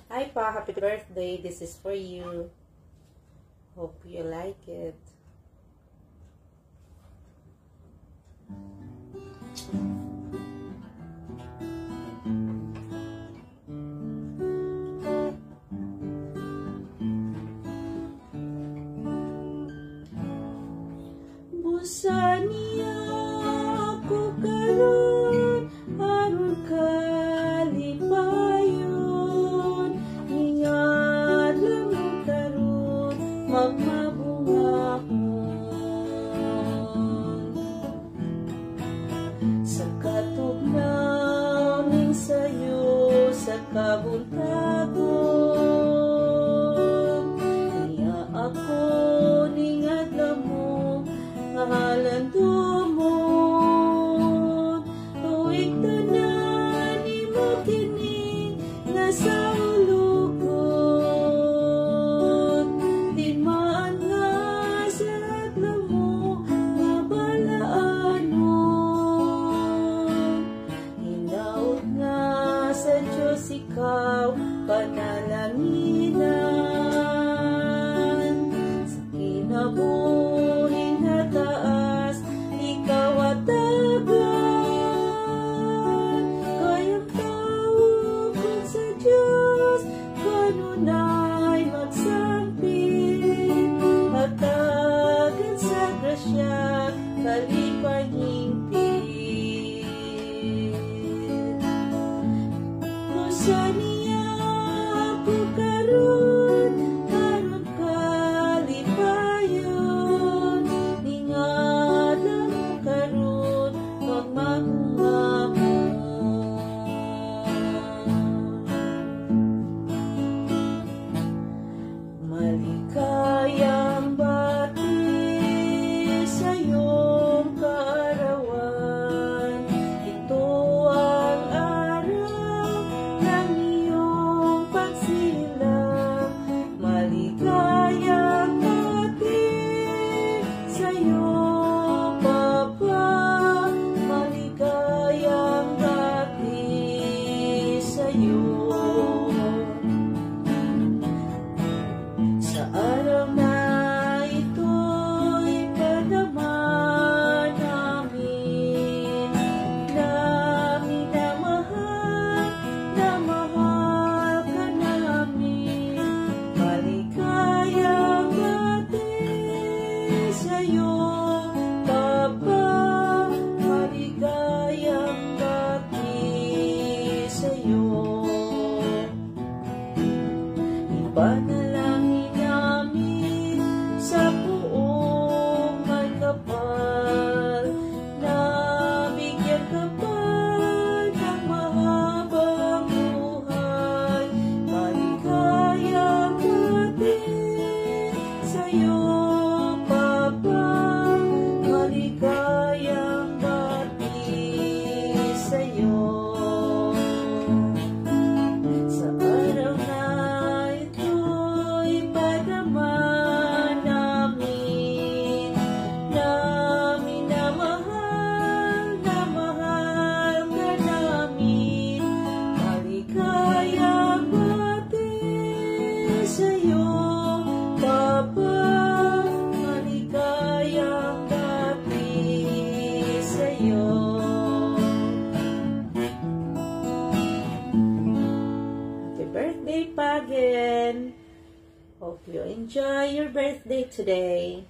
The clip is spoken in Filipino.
Hi Pa, happy birthday. This is for you. Hope you like it. Busa niya ako karon aron kalipayon, ingat lang mo karon magmabungahon sa katugnaw ning sayo sa kabuntagon. Niya ako ningat lang mo halan tumon, tuwing tanan nimo kini nasa ulukon. Di man nga sa adlaw mo mabalaanon, hinaut nga sa Diyos ikaw panalanginan. Sa kinabuhi nga taas ikaw atagan, kayang tawag sa Diyos kanunay magsampit, hatagan sa grasya kalipahingpit. Busa niya ako karon aron kalipayon, ningat lang mo karon magmahungahon. Maligayang bati sa iyong kaarawan, ito ang araw ng iyong pagsilang. Maligayang bati sa iyong Papa, maligayang bati sa iyo. Sa araw na ito'y padama namin na mahal ka namin. Maligayang bati sa iyo, Papa, maligayang bati sa iyo. Ipanalangin namin sa buong may kapal, na bigyan ka pa ng mahabang buhay. Maligayang bati sa iyo, Papa, maligayang bati sa iyo. Sa araw na ito'y padama namin na mahal ka namin. Maligayang bati sa iyo, Papa, maligayang bati sa iyo. Happy birthday pa again. Hope you enjoy your birthday today.